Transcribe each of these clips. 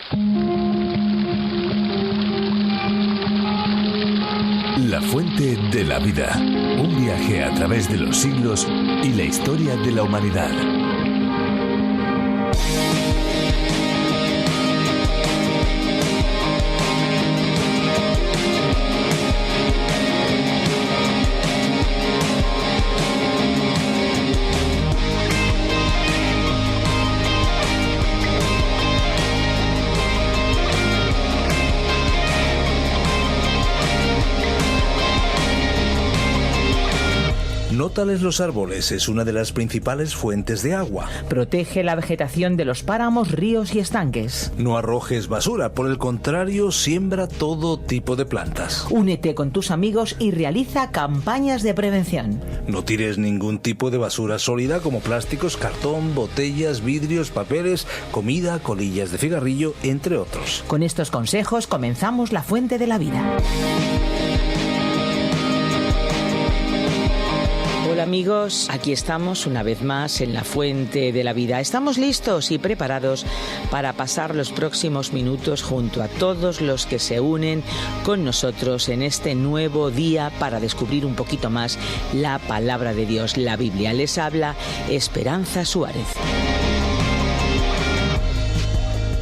La fuente de la vida. Un viaje a través de los siglos y la historia de la humanidad. No tales los árboles, es una de las principales fuentes de agua. Protege la vegetación de los páramos, ríos y estanques. No arrojes basura, por el contrario, siembra todo tipo de plantas. Únete con tus amigos y realiza campañas de prevención. No tires ningún tipo de basura sólida como plásticos, cartón, botellas, vidrios, papeles, comida, colillas de cigarrillo, entre otros. Con estos consejos comenzamos La Fuente de la Vida. Hola amigos, aquí estamos una vez más en La Fuente de la Vida. Estamos listos y preparados para pasar los próximos minutos junto a todos los que se unen con nosotros en este nuevo día para descubrir un poquito más la palabra de Dios, la Biblia. Les habla Esperanza Suárez.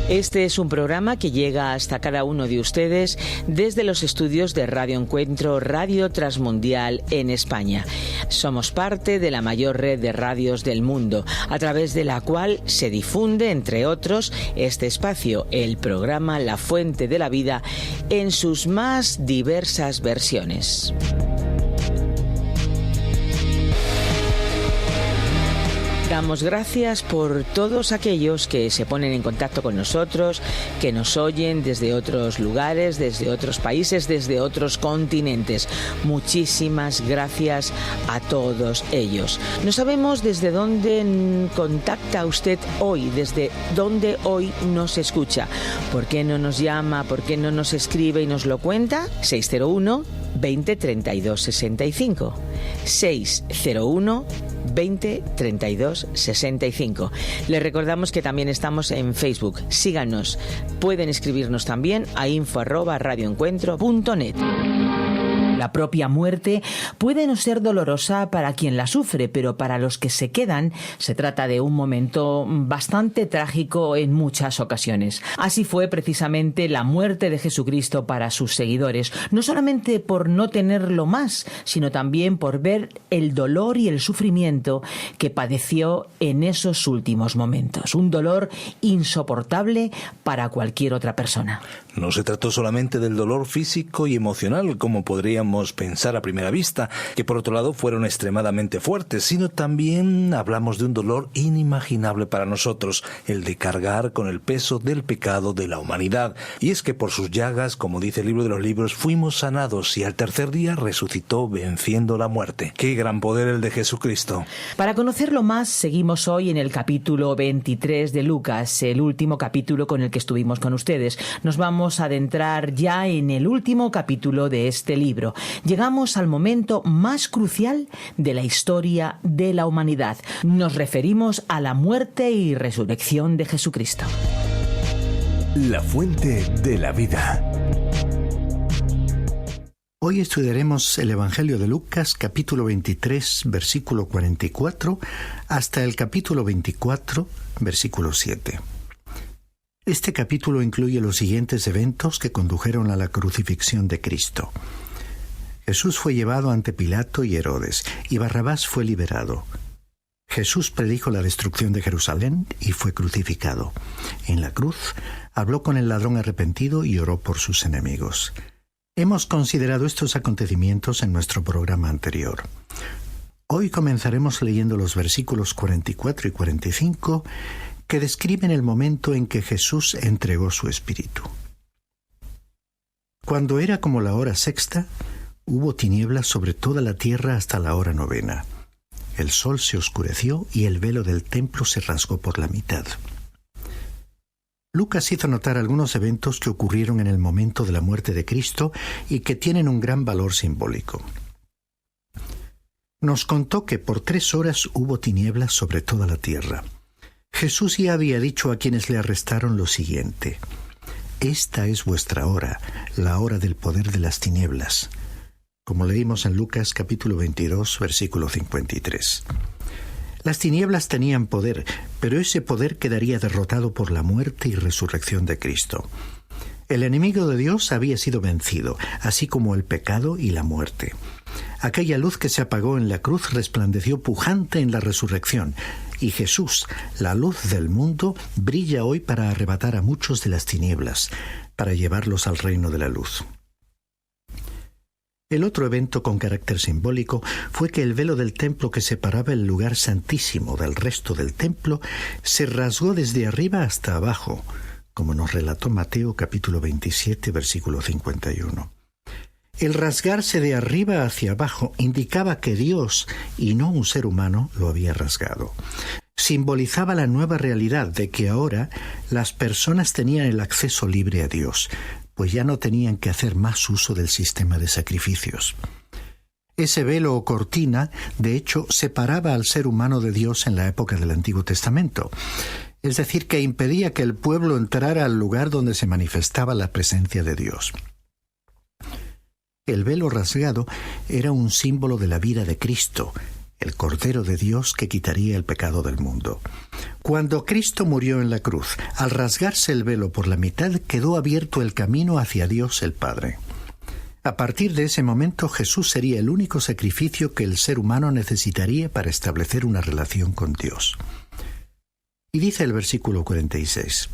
Este es un programa que llega hasta cada uno de ustedes desde los estudios de Radio Encuentro, Radio Transmundial en España. Somos parte de la mayor red de radios del mundo, a través de la cual se difunde, entre otros, este espacio, el programa La Fuente de la Vida, en sus más diversas versiones. Damos gracias por todos aquellos que se ponen en contacto con nosotros, que nos oyen desde otros lugares, desde otros países, desde otros continentes. Muchísimas gracias a todos ellos. No sabemos desde dónde contacta usted hoy, desde dónde hoy nos escucha. ¿Por qué no nos llama? ¿Por qué no nos escribe y nos lo cuenta? 601 20 32 65. 601 20 32 65. Les recordamos que también estamos en Facebook. Síganos. Pueden escribirnos también a info@radioencuentro.net. La propia muerte puede no ser dolorosa para quien la sufre, pero para los que se quedan se trata de un momento bastante trágico en muchas ocasiones. Así fue precisamente la muerte de Jesucristo para sus seguidores, no solamente por no tenerlo más, sino también por ver el dolor y el sufrimiento que padeció en esos últimos momentos. Un dolor insoportable para cualquier otra persona. No se trató solamente del dolor físico y emocional, como podríamos pensar a primera vista, que por otro lado fueron extremadamente fuertes, sino también hablamos de un dolor inimaginable para nosotros, el de cargar con el peso del pecado de la humanidad. Y es que por sus llagas, como dice el libro de los libros, fuimos sanados y al tercer día resucitó venciendo la muerte. ¡Qué gran poder el de Jesucristo! Para conocerlo más, seguimos hoy en el capítulo 23 de Lucas, el último capítulo con el que estuvimos con ustedes. Nos vamos a adentrar ya en el último capítulo de este libro. Llegamos al momento más crucial de la historia de la humanidad. Nos referimos a la muerte y resurrección de Jesucristo. La Fuente de la Vida. Hoy estudiaremos el Evangelio de Lucas, capítulo 23, versículo 44, hasta el capítulo 24, versículo 7. Este capítulo incluye los siguientes eventos que condujeron a la crucifixión de Cristo. Jesús fue llevado ante Pilato y Herodes, y Barrabás fue liberado. Jesús predijo la destrucción de Jerusalén y fue crucificado. En la cruz, habló con el ladrón arrepentido y oró por sus enemigos. Hemos considerado estos acontecimientos en nuestro programa anterior. Hoy comenzaremos leyendo los versículos 44 y 45 que describen el momento en que Jesús entregó su espíritu. Cuando era como la hora sexta, hubo tinieblas sobre toda la tierra hasta la hora novena. El sol se oscureció y el velo del templo se rasgó por la mitad. Lucas hizo notar algunos eventos que ocurrieron en el momento de la muerte de Cristo y que tienen un gran valor simbólico. Nos contó que por 3 horas hubo tinieblas sobre toda la tierra. Jesús ya había dicho a quienes le arrestaron lo siguiente: esta es vuestra hora, la hora del poder de las tinieblas. Como leímos en Lucas capítulo 22, versículo 53. Las tinieblas tenían poder, pero ese poder quedaría derrotado por la muerte y resurrección de Cristo. El enemigo de Dios había sido vencido, así como el pecado y la muerte. Aquella luz que se apagó en la cruz resplandeció pujante en la resurrección, y Jesús, la luz del mundo, brilla hoy para arrebatar a muchos de las tinieblas, para llevarlos al reino de la luz. El otro evento con carácter simbólico fue que el velo del templo que separaba el lugar santísimo del resto del templo se rasgó desde arriba hasta abajo, como nos relató Mateo capítulo 27, versículo 51. El rasgarse de arriba hacia abajo indicaba que Dios, y no un ser humano, lo había rasgado. Simbolizaba la nueva realidad de que ahora las personas tenían el acceso libre a Dios, pues ya no tenían que hacer más uso del sistema de sacrificios. Ese velo o cortina, de hecho, separaba al ser humano de Dios en la época del Antiguo Testamento. Es decir, que impedía que el pueblo entrara al lugar donde se manifestaba la presencia de Dios. El velo rasgado era un símbolo de la vida de Cristo, el Cordero de Dios que quitaría el pecado del mundo. Cuando Cristo murió en la cruz, al rasgarse el velo por la mitad, quedó abierto el camino hacia Dios el Padre. A partir de ese momento, Jesús sería el único sacrificio que el ser humano necesitaría para establecer una relación con Dios. Y dice el versículo 46,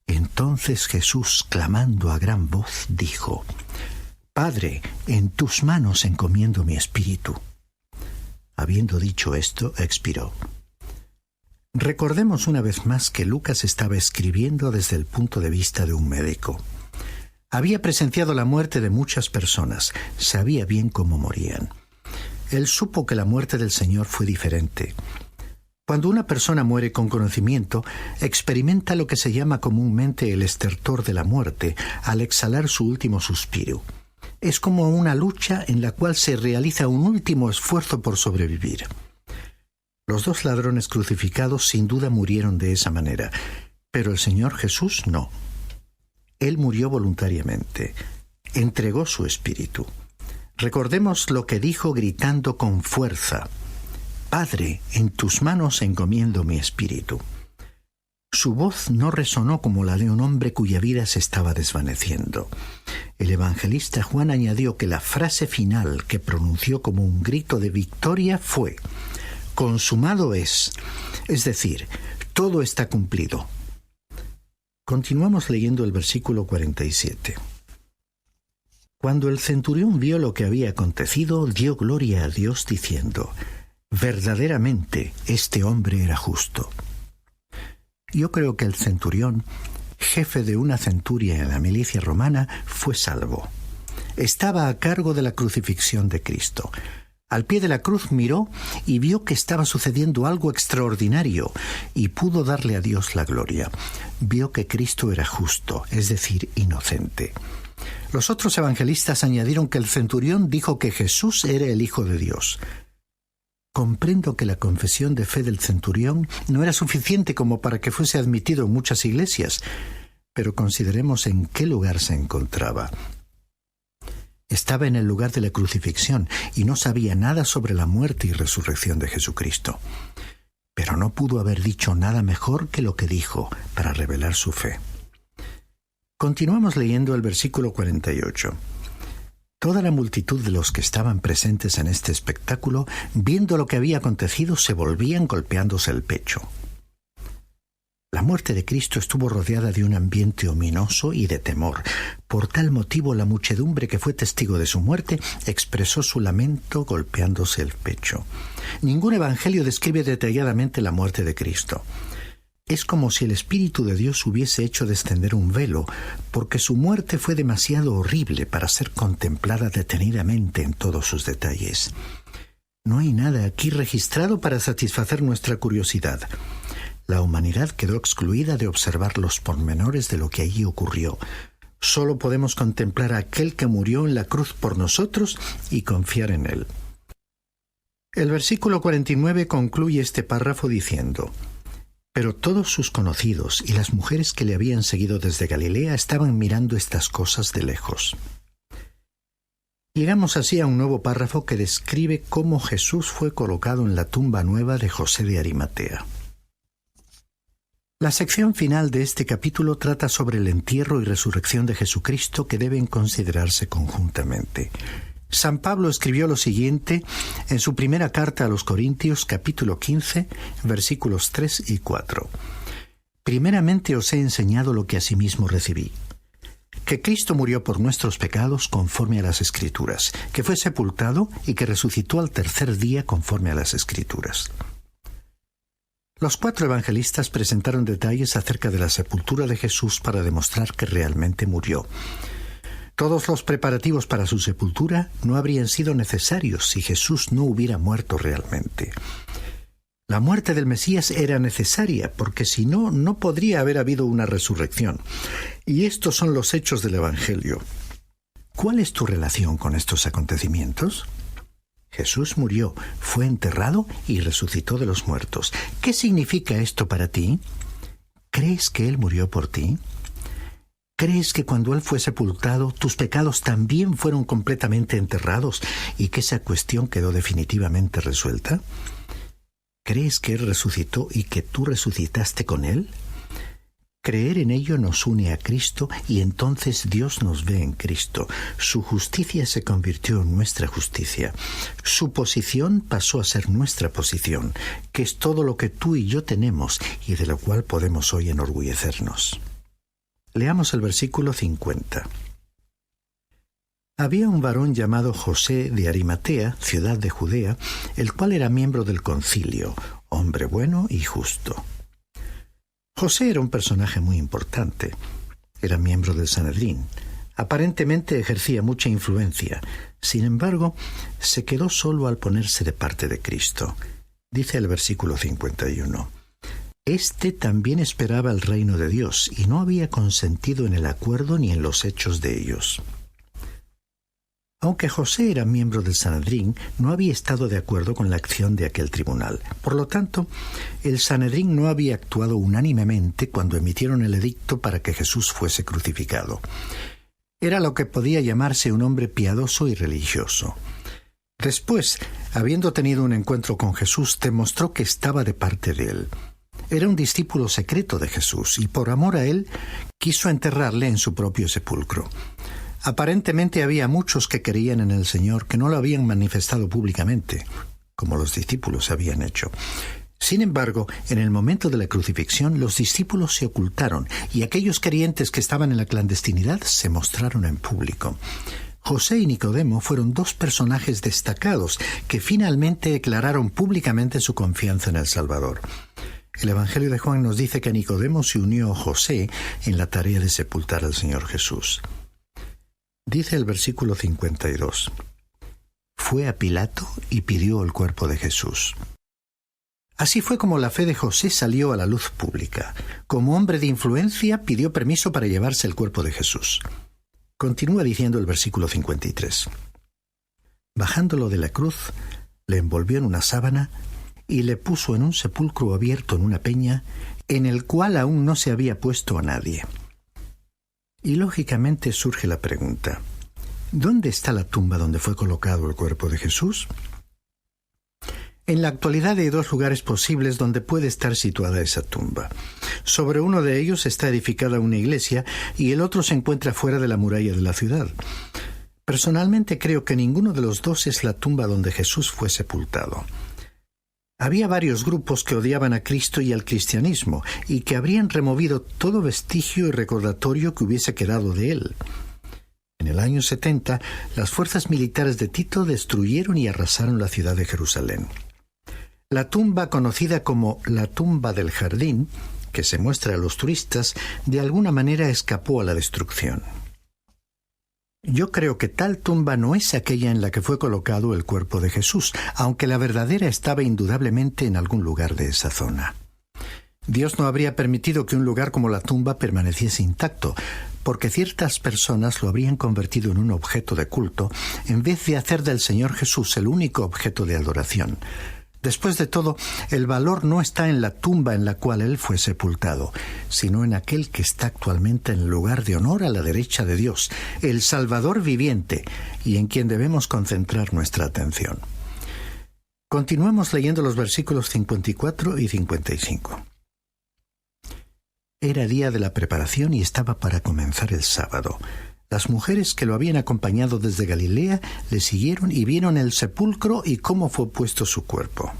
Entonces Jesús, clamando a gran voz, dijo, Padre, en tus manos encomiendo mi espíritu. Habiendo dicho esto, expiró. Recordemos una vez más que Lucas estaba escribiendo desde el punto de vista de un médico. Había presenciado la muerte de muchas personas, sabía bien cómo morían. Él supo que la muerte del Señor fue diferente. Cuando una persona muere con conocimiento, experimenta lo que se llama comúnmente el estertor de la muerte, al exhalar su último suspiro. Es como una lucha en la cual se realiza un último esfuerzo por sobrevivir. Los dos ladrones crucificados sin duda murieron de esa manera, pero el Señor Jesús no. Él murió voluntariamente, entregó su espíritu. Recordemos lo que dijo gritando con fuerza, Padre, en tus manos encomiendo mi espíritu. Su voz no resonó como la de un hombre cuya vida se estaba desvaneciendo. El evangelista Juan añadió que la frase final que pronunció como un grito de victoria fue, consumado es decir, todo está cumplido. Continuamos leyendo el versículo 47. Cuando el centurión vio lo que había acontecido, dio gloria a Dios diciendo, verdaderamente este hombre era justo. Yo creo que el centurión, jefe de una centuria en la milicia romana, fue salvo. Estaba a cargo de la crucifixión de Cristo. Al pie de la cruz miró y vio que estaba sucediendo algo extraordinario y pudo darle a Dios la gloria. Vio que Cristo era justo, es decir, inocente. Los otros evangelistas añadieron que el centurión dijo que Jesús era el Hijo de Dios. Comprendo que la confesión de fe del centurión no era suficiente como para que fuese admitido en muchas iglesias, pero consideremos en qué lugar se encontraba. Estaba en el lugar de la crucifixión y no sabía nada sobre la muerte y resurrección de Jesucristo. Pero no pudo haber dicho nada mejor que lo que dijo para revelar su fe. Continuamos leyendo el versículo 48. Toda la multitud de los que estaban presentes en este espectáculo, viendo lo que había acontecido, se volvían golpeándose el pecho. La muerte de Cristo estuvo rodeada de un ambiente ominoso y de temor. Por tal motivo, la muchedumbre que fue testigo de su muerte expresó su lamento golpeándose el pecho. Ningún evangelio describe detalladamente la muerte de Cristo. Es como si el Espíritu de Dios hubiese hecho descender un velo, porque su muerte fue demasiado horrible para ser contemplada detenidamente en todos sus detalles. No hay nada aquí registrado para satisfacer nuestra curiosidad. La humanidad quedó excluida de observar los pormenores de lo que allí ocurrió. Solo podemos contemplar a aquel que murió en la cruz por nosotros y confiar en él. El versículo 49 concluye este párrafo diciendo, Pero todos sus conocidos y las mujeres que le habían seguido desde Galilea estaban mirando estas cosas de lejos. Llegamos así a un nuevo párrafo que describe cómo Jesús fue colocado en la tumba nueva de José de Arimatea. La sección final de este capítulo trata sobre el entierro y resurrección de Jesucristo, que deben considerarse conjuntamente. San Pablo escribió lo siguiente en su primera carta a los Corintios, capítulo 15, versículos 3 y 4. Primeramente os he enseñado lo que asimismo recibí: que Cristo murió por nuestros pecados conforme a las Escrituras, que fue sepultado y que resucitó al tercer día conforme a las Escrituras. Los 4 evangelistas presentaron detalles acerca de la sepultura de Jesús para demostrar que realmente murió. Todos los preparativos para su sepultura no habrían sido necesarios si Jesús no hubiera muerto realmente. La muerte del Mesías era necesaria, porque si no, no podría haber habido una resurrección. Y estos son los hechos del Evangelio. ¿Cuál es tu relación con estos acontecimientos? Jesús murió, fue enterrado y resucitó de los muertos. ¿Qué significa esto para ti? ¿Crees que Él murió por ti? ¿Crees que cuando Él fue sepultado, tus pecados también fueron completamente enterrados y que esa cuestión quedó definitivamente resuelta? ¿Crees que Él resucitó y que tú resucitaste con Él? Creer en ello nos une a Cristo y entonces Dios nos ve en Cristo. Su justicia se convirtió en nuestra justicia. Su posición pasó a ser nuestra posición, que es todo lo que tú y yo tenemos y de lo cual podemos hoy enorgullecernos. Leamos el versículo 50. Había un varón llamado José de Arimatea, ciudad de Judea, el cual era miembro del concilio, hombre bueno y justo. José era un personaje muy importante. Era miembro del Sanedrín. Aparentemente ejercía mucha influencia. Sin embargo, se quedó solo al ponerse de parte de Cristo. Dice el versículo 51. Este también esperaba el reino de Dios y no había consentido en el acuerdo ni en los hechos de ellos. Aunque José era miembro del Sanedrín, no había estado de acuerdo con la acción de aquel tribunal. Por lo tanto, el Sanedrín no había actuado unánimemente cuando emitieron el edicto para que Jesús fuese crucificado. Era lo que podía llamarse un hombre piadoso y religioso. Después, habiendo tenido un encuentro con Jesús, demostró que estaba de parte de él. Era un discípulo secreto de Jesús y por amor a él quiso enterrarle en su propio sepulcro. Aparentemente había muchos que creían en el Señor que no lo habían manifestado públicamente, como los discípulos habían hecho. Sin embargo, en el momento de la crucifixión, los discípulos se ocultaron y aquellos creyentes que estaban en la clandestinidad se mostraron en público. José y Nicodemo fueron 2 personajes destacados que finalmente declararon públicamente su confianza en el Salvador. El Evangelio de Juan nos dice que Nicodemo se unió a José en la tarea de sepultar al Señor Jesús. Dice el versículo 52. Fue a Pilato y pidió el cuerpo de Jesús. Así fue como la fe de José salió a la luz pública. Como hombre de influencia, pidió permiso para llevarse el cuerpo de Jesús. Continúa diciendo el versículo 53. Bajándolo de la cruz, le envolvió en una sábana y le puso en un sepulcro abierto en una peña, en el cual aún no se había puesto a nadie. Y lógicamente surge la pregunta: ¿dónde está la tumba donde fue colocado el cuerpo de Jesús? En la actualidad hay 2 lugares posibles donde puede estar situada esa tumba. Sobre uno de ellos está edificada una iglesia y el otro se encuentra fuera de la muralla de la ciudad. Personalmente creo que ninguno de los 2 es la tumba donde Jesús fue sepultado. Había varios grupos que odiaban a Cristo y al cristianismo y que habrían removido todo vestigio y recordatorio que hubiese quedado de él. En el año 70, las fuerzas militares de Tito destruyeron y arrasaron la ciudad de Jerusalén. La tumba, conocida como la tumba del jardín, que se muestra a los turistas, de alguna manera escapó a la destrucción. Yo creo que tal tumba no es aquella en la que fue colocado el cuerpo de Jesús, aunque la verdadera estaba indudablemente en algún lugar de esa zona. Dios no habría permitido que un lugar como la tumba permaneciese intacto, porque ciertas personas lo habrían convertido en un objeto de culto, en vez de hacer del Señor Jesús el único objeto de adoración. Después de todo, el valor no está en la tumba en la cual él fue sepultado, sino en aquel que está actualmente en el lugar de honor a la derecha de Dios, el Salvador viviente, y en quien debemos concentrar nuestra atención. Continuemos leyendo los versículos 54 y 55. Era día de la preparación y estaba para comenzar el sábado. Las mujeres que lo habían acompañado desde Galilea le siguieron y vieron el sepulcro y cómo fue puesto su cuerpo.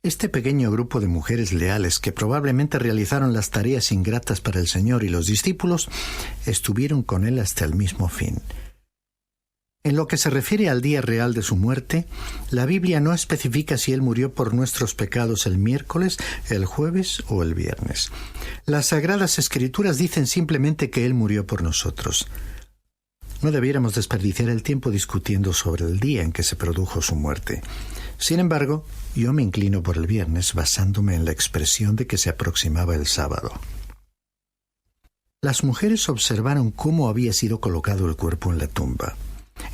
Este pequeño grupo de mujeres leales que probablemente realizaron las tareas ingratas para el Señor y los discípulos, estuvieron con él hasta el mismo fin. En lo que se refiere al día real de su muerte, la Biblia no especifica si él murió por nuestros pecados el miércoles, el jueves o el viernes. Las Sagradas Escrituras dicen simplemente que él murió por nosotros. No debiéramos desperdiciar el tiempo discutiendo sobre el día en que se produjo su muerte. Sin embargo, yo me inclino por el viernes basándome en la expresión de que se aproximaba el sábado. Las mujeres observaron cómo había sido colocado el cuerpo en la tumba.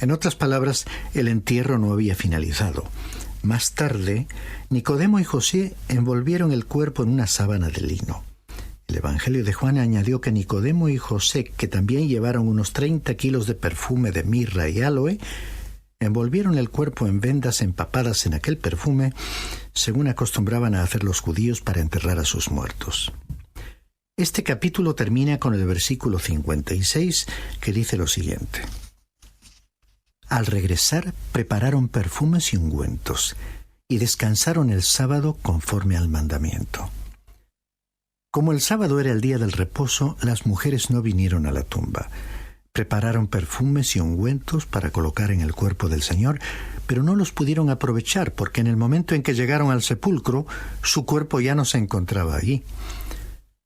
En otras palabras, el entierro no había finalizado. Más tarde, Nicodemo y José envolvieron el cuerpo en una sábana de lino. El Evangelio de Juan añadió que Nicodemo y José, que también llevaron unos 30 kilos de perfume de mirra y áloe, envolvieron el cuerpo en vendas empapadas en aquel perfume, según acostumbraban a hacer los judíos para enterrar a sus muertos. Este capítulo termina con el versículo 56, que dice lo siguiente. Al regresar, prepararon perfumes y ungüentos, y descansaron el sábado conforme al mandamiento. Como el sábado era el día del reposo, las mujeres no vinieron a la tumba. Prepararon perfumes y ungüentos para colocar en el cuerpo del Señor, pero no los pudieron aprovechar porque en el momento en que llegaron al sepulcro, su cuerpo ya no se encontraba allí.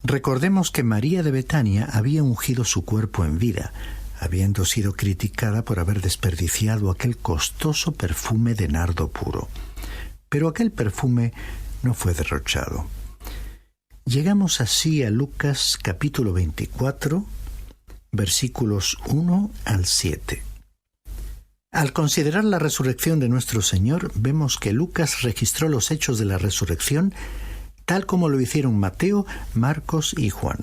Recordemos que María de Betania había ungido su cuerpo en vida, habiendo sido criticada por haber desperdiciado aquel costoso perfume de nardo puro. Pero aquel perfume no fue derrochado. Llegamos así a Lucas capítulo 24, versículos 1 al 7. Al considerar la resurrección de nuestro Señor, vemos que Lucas registró los hechos de la resurrección tal como lo hicieron Mateo, Marcos y Juan.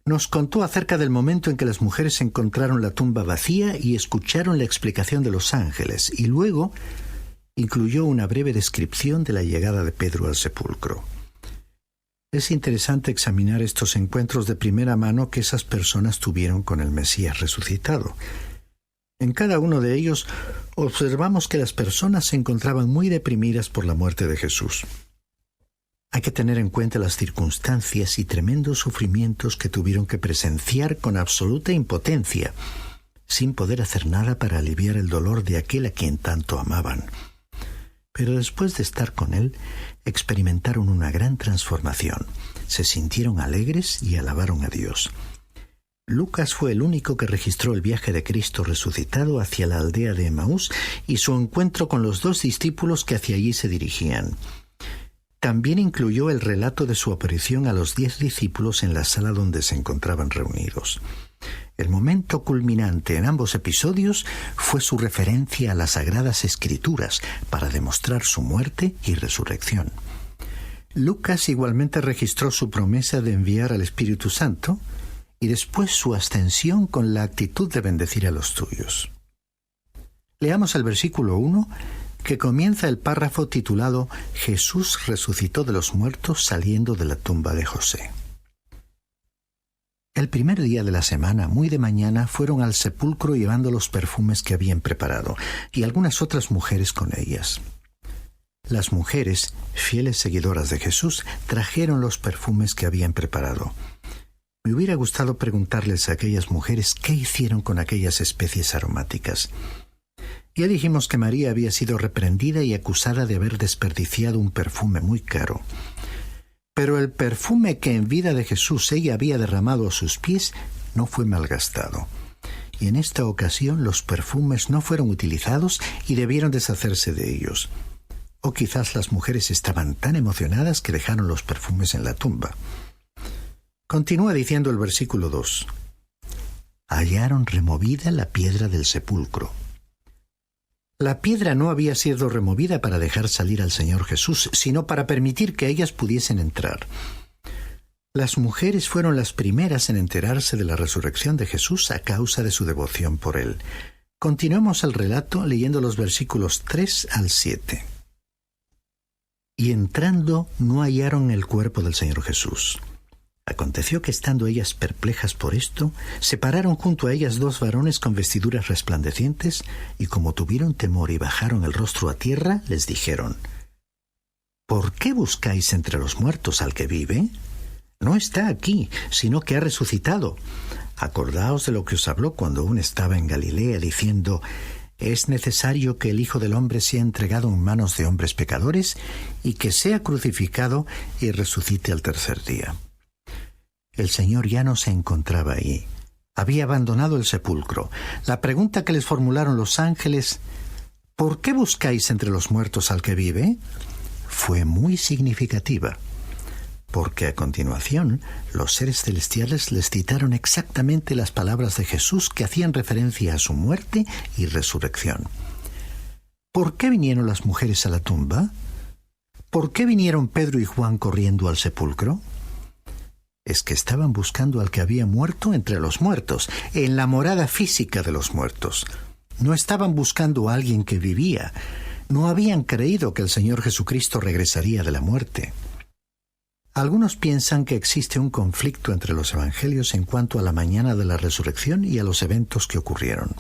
Nos contó acerca del momento en que las mujeres encontraron la tumba vacía y escucharon la explicación de los ángeles, y luego incluyó una breve descripción de la llegada de Pedro al sepulcro. Es interesante examinar estos encuentros de primera mano que esas personas tuvieron con el Mesías resucitado. En cada uno de ellos observamos que las personas se encontraban muy deprimidas por la muerte de Jesús. Hay que tener en cuenta las circunstancias y tremendos sufrimientos que tuvieron que presenciar con absoluta impotencia, sin poder hacer nada para aliviar el dolor de aquel a quien tanto amaban. Pero después de estar con él, experimentaron una gran transformación. Se sintieron alegres y alabaron a Dios. Lucas fue el único que registró el viaje de Cristo resucitado hacia la aldea de Emaús y su encuentro con los 2 discípulos que hacia allí se dirigían. También incluyó el relato de su aparición a los 10 discípulos en la sala donde se encontraban reunidos. El momento culminante en ambos episodios fue su referencia a las Sagradas Escrituras para demostrar su muerte y resurrección. Lucas igualmente registró su promesa de enviar al Espíritu Santo y después su ascensión con la actitud de bendecir a los suyos. Leamos el versículo 1, que comienza el párrafo titulado Jesús resucitó de los muertos saliendo de la tumba de José. El primer día de la semana, muy de mañana, fueron al sepulcro llevando los perfumes que habían preparado, y algunas otras mujeres con ellas. Las mujeres, fieles seguidoras de Jesús, trajeron los perfumes que habían preparado. Me hubiera gustado preguntarles a aquellas mujeres qué hicieron con aquellas especies aromáticas. Ya dijimos que María había sido reprendida y acusada de haber desperdiciado un perfume muy caro. Pero el perfume que en vida de Jesús ella había derramado a sus pies no fue malgastado. Y en esta ocasión los perfumes no fueron utilizados y debieron deshacerse de ellos. O quizás las mujeres estaban tan emocionadas que dejaron los perfumes en la tumba. Continúa diciendo el versículo 2. Hallaron removida la piedra del sepulcro. La piedra no había sido removida para dejar salir al Señor Jesús, sino para permitir que ellas pudiesen entrar. Las mujeres fueron las primeras en enterarse de la resurrección de Jesús a causa de su devoción por Él. Continuemos el relato leyendo los versículos 3 al 7. Y entrando no hallaron el cuerpo del Señor Jesús. Aconteció que estando ellas perplejas por esto, se pararon junto a ellas 2 varones con vestiduras resplandecientes, y como tuvieron temor y bajaron el rostro a tierra, les dijeron: ¿Por qué buscáis entre los muertos al que vive? No está aquí, sino que ha resucitado. Acordaos de lo que os habló cuando aún estaba en Galilea, diciendo: es necesario que el Hijo del Hombre sea entregado en manos de hombres pecadores, y que sea crucificado y resucite al tercer día. El Señor ya no se encontraba allí. Había abandonado el sepulcro. La pregunta que les formularon los ángeles: ¿por qué buscáis entre los muertos al que vive?, fue muy significativa, porque a continuación los seres celestiales les citaron exactamente las palabras de Jesús que hacían referencia a su muerte y resurrección. ¿Por qué vinieron las mujeres a la tumba? ¿Por qué vinieron Pedro y Juan corriendo al sepulcro? Es que estaban buscando al que había muerto entre los muertos, en la morada física de los muertos. No estaban buscando a alguien que vivía. No habían creído que el Señor Jesucristo regresaría de la muerte. Algunos piensan que existe un conflicto entre los evangelios en cuanto a la mañana de la resurrección y a los eventos que ocurrieron.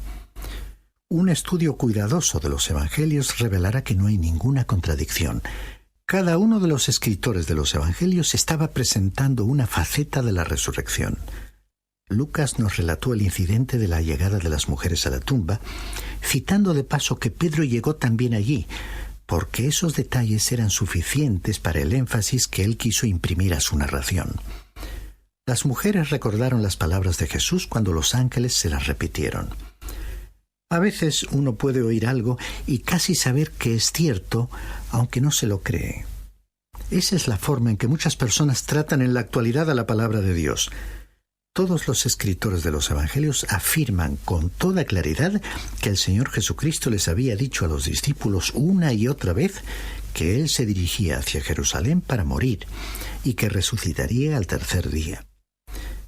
Un estudio cuidadoso de los evangelios revelará que no hay ninguna contradicción. Cada uno de los escritores de los evangelios estaba presentando una faceta de la resurrección. Lucas nos relató el incidente de la llegada de las mujeres a la tumba, citando de paso que Pedro llegó también allí, porque esos detalles eran suficientes para el énfasis que él quiso imprimir a su narración. Las mujeres recordaron las palabras de Jesús cuando los ángeles se las repitieron. A veces uno puede oír algo y casi saber que es cierto, aunque no se lo cree. Esa es la forma en que muchas personas tratan en la actualidad a la palabra de Dios. Todos los escritores de los evangelios afirman con toda claridad que el Señor Jesucristo les había dicho a los discípulos una y otra vez que Él se dirigía hacia Jerusalén para morir y que resucitaría al tercer día.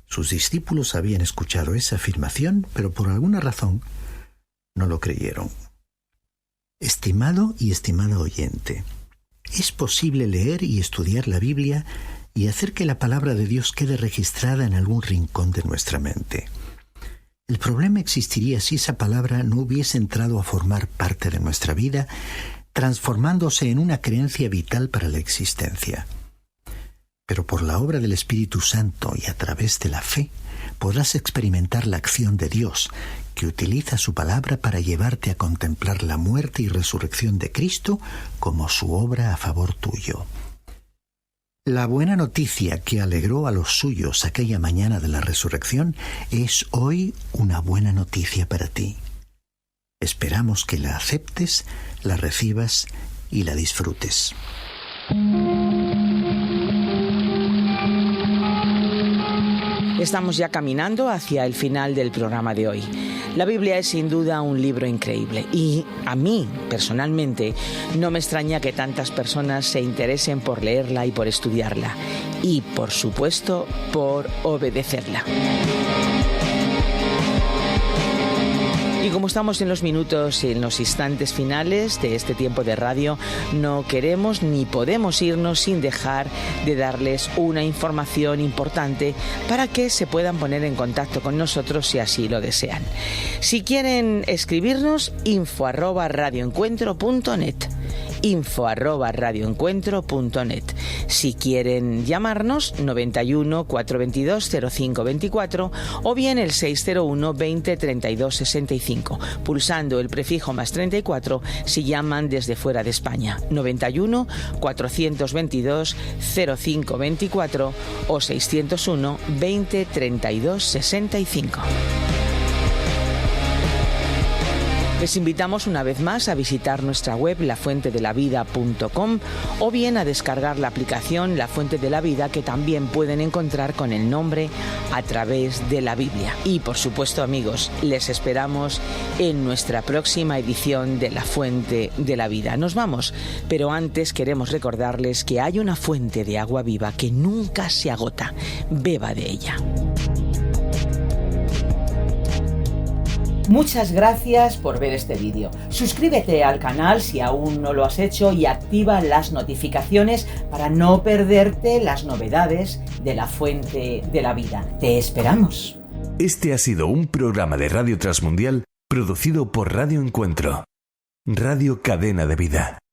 Sus discípulos habían escuchado esa afirmación, pero por alguna razón no lo creyeron. Estimado y estimada oyente, es posible leer y estudiar la Biblia y hacer que la palabra de Dios quede registrada en algún rincón de nuestra mente. El problema existiría si esa palabra no hubiese entrado a formar parte de nuestra vida, transformándose en una creencia vital para la existencia. Pero por la obra del Espíritu Santo y a través de la fe, podrás experimentar la acción de Dios, que utiliza su palabra para llevarte a contemplar la muerte y resurrección de Cristo como su obra a favor tuyo. La buena noticia que alegró a los suyos aquella mañana de la resurrección es hoy una buena noticia para ti. Esperamos que la aceptes, la recibas y la disfrutes. Estamos ya caminando hacia el final del programa de hoy. La Biblia es sin duda un libro increíble y a mí, personalmente, no me extraña que tantas personas se interesen por leerla y por estudiarla y, por supuesto, por obedecerla. Y como estamos en los minutos y en los instantes finales de este tiempo de radio, no queremos ni podemos irnos sin dejar de darles una información importante para que se puedan poner en contacto con nosotros si así lo desean. Si quieren escribirnos, info@radioencuentro.net. info@radioencuentro.net. Si quieren llamarnos, 91 422 0524 o bien el 601 20 32 65, pulsando el prefijo +34 si llaman desde fuera de España, 91 422 0524 o 601 20 32 65. Les invitamos una vez más a visitar nuestra web lafuentedelavida.com o bien a descargar la aplicación La Fuente de la Vida, que también pueden encontrar con el nombre a través de la Biblia. Y por supuesto, amigos, les esperamos en nuestra próxima edición de La Fuente de la Vida. Nos vamos, pero antes queremos recordarles que hay una fuente de agua viva que nunca se agota. Beba de ella. Muchas gracias por ver este vídeo. Suscríbete al canal si aún no lo has hecho y activa las notificaciones para no perderte las novedades de La Fuente de la Vida. ¡Te esperamos! Este ha sido un programa de Radio Transmundial producido por Radio Encuentro, Radio Cadena de Vida.